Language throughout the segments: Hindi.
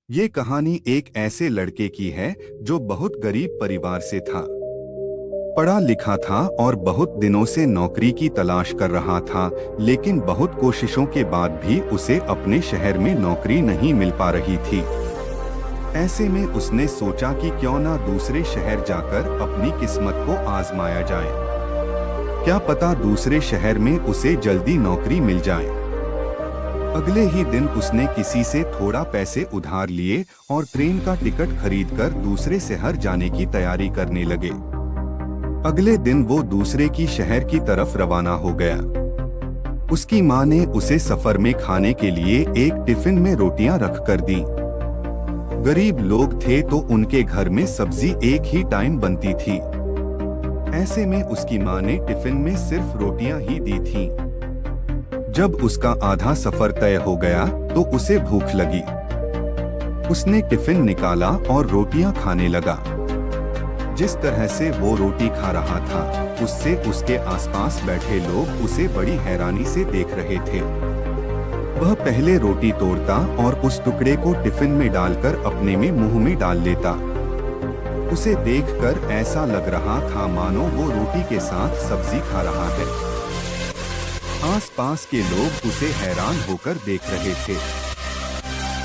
ये कहानी एक ऐसे लड़के की है जो बहुत गरीब परिवार से था। पढ़ा लिखा था और बहुत दिनों से नौकरी की तलाश कर रहा था, लेकिन बहुत कोशिशों के बाद भी उसे अपने शहर में नौकरी नहीं मिल पा रही थी। ऐसे में उसने सोचा कि क्यों ना दूसरे शहर जाकर अपनी किस्मत को आजमाया जाए। क्या पता दूसरे शहर में उसे जल्दी नौकरी मिल जाए। अगले ही दिन उसने किसी से थोड़ा पैसे उधार लिए और ट्रेन का टिकट खरीदकर दूसरे शहर जाने की तैयारी करने लगे। अगले दिन वो दूसरे की शहर की तरफ रवाना हो गया। उसकी माँ ने उसे सफर में खाने के लिए एक टिफिन में रोटियां रख कर दी। गरीब लोग थे तो उनके घर में सब्जी एक ही टाइम बनती थी। ऐसे में उसकी माँ ने टिफिन में सिर्फ रोटियां ही दी थीं। जब उसका आधा सफर तय हो गया तो उसे भूख लगी। उसने टिफिन निकाला और रोटियां खाने लगा। जिस तरह से वो रोटी खा रहा था, उससे उसके आसपास बैठे लोग उसे बड़ी हैरानी से देख रहे थे। वह पहले रोटी तोड़ता और उस टुकड़े को टिफिन में डालकर अपने मुंह में डाल लेता। उसे देखकर ऐसा लग रहा था मानो वो रोटी के साथ सब्जी खा रहा है। आसपास के लोग उसे हैरान होकर देख रहे थे।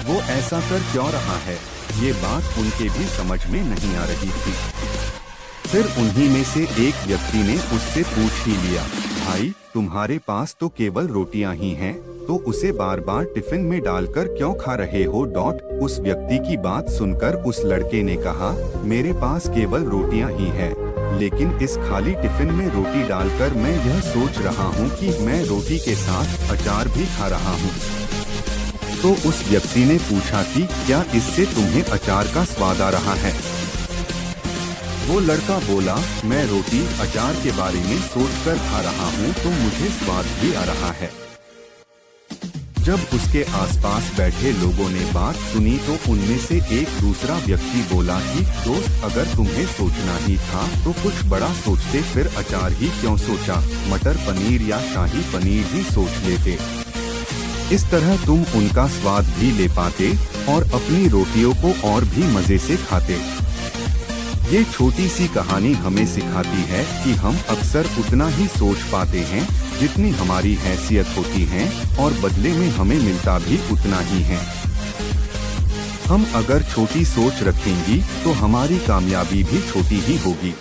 वो ऐसा कर क्यों रहा है, ये बात उनके भी समझ में नहीं आ रही थी। फिर उन्हीं में से एक व्यक्ति ने उससे पूछ ही लिया, भाई तुम्हारे पास तो केवल रोटियां ही हैं, तो उसे बार बार टिफिन में डालकर क्यों खा रहे हो? उस व्यक्ति की बात सुनकर उस लड़के ने कहा, मेरे पास केवल रोटियां ही हैं, लेकिन इस खाली टिफिन में रोटी डालकर मैं यह सोच रहा हूँ कि मैं रोटी के साथ अचार भी खा रहा हूँ। तो उस व्यक्ति ने पूछा कि क्या इससे तुम्हें अचार का स्वाद आ रहा है? वो लड़का बोला, मैं रोटी अचार के बारे में सोचकर खा रहा हूँ तो मुझे स्वाद भी आ रहा है। जब उसके आसपास बैठे लोगों ने बात सुनी तो उनमें से एक दूसरा व्यक्ति बोला कि दोस्त, अगर तुम्हें सोचना ही था तो कुछ बड़ा सोचते, फिर अचार ही क्यों सोचा? मटर पनीर या शाही पनीर ही सोच लेते। इस तरह तुम उनका स्वाद भी ले पाते और अपनी रोटियों को और भी मजे से खाते। ये छोटी सी कहानी हमें सिखाती है कि हम अक्सर उतना ही सोच पाते हैं जितनी हमारी हैसियत होती है, और बदले में हमें मिलता भी उतना ही है। हम अगर छोटी सोच रखेंगी तो हमारी कामयाबी भी छोटी ही होगी।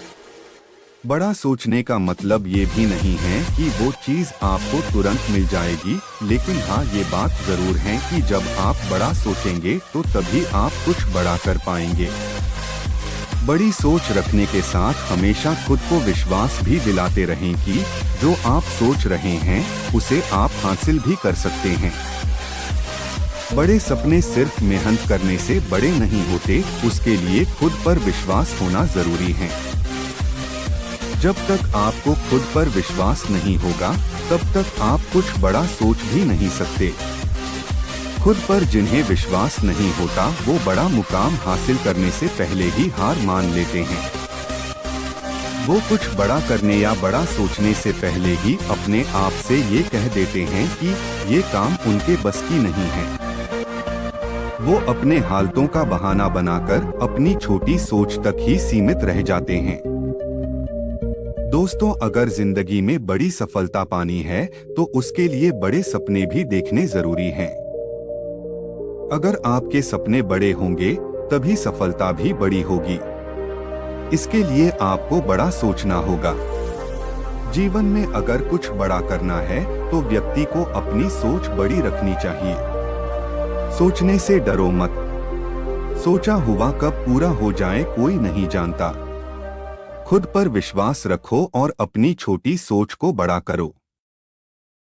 बड़ा सोचने का मतलब ये भी नहीं है कि वो चीज आपको तुरंत मिल जाएगी, लेकिन हाँ, ये बात जरूर है कि जब आप बड़ा सोचेंगे तो तभी आप कुछ बड़ा कर पाएंगे। बड़ी सोच रखने के साथ हमेशा खुद को विश्वास भी दिलाते रहें कि जो आप सोच रहे हैं उसे आप हासिल भी कर सकते हैं। बड़े सपने सिर्फ मेहनत करने से बड़े नहीं होते, उसके लिए खुद पर विश्वास होना जरूरी है। जब तक आपको खुद पर विश्वास नहीं होगा, तब तक आप कुछ बड़ा सोच भी नहीं सकते। खुद पर जिन्हें विश्वास नहीं होता, वो बड़ा मुकाम हासिल करने से पहले ही हार मान लेते हैं। वो कुछ बड़ा करने या बड़ा सोचने से पहले ही अपने आप से ये कह देते हैं कि ये काम उनके बस की नहीं है। वो अपने हालतों का बहाना बनाकर अपनी छोटी सोच तक ही सीमित रह जाते हैं। दोस्तों, अगर जिंदगी में बड़ी सफलता पानी है तो उसके लिए बड़े सपने भी देखने जरूरी हैं। अगर आपके सपने बड़े होंगे तभी सफलता भी बड़ी होगी। इसके लिए आपको बड़ा सोचना होगा। जीवन में अगर कुछ बड़ा करना है तो व्यक्ति को अपनी सोच बड़ी रखनी चाहिए। सोचने से डरो मत। सोचा हुआ कब पूरा हो जाए कोई नहीं जानता। खुद पर विश्वास रखो और अपनी छोटी सोच को बड़ा करो।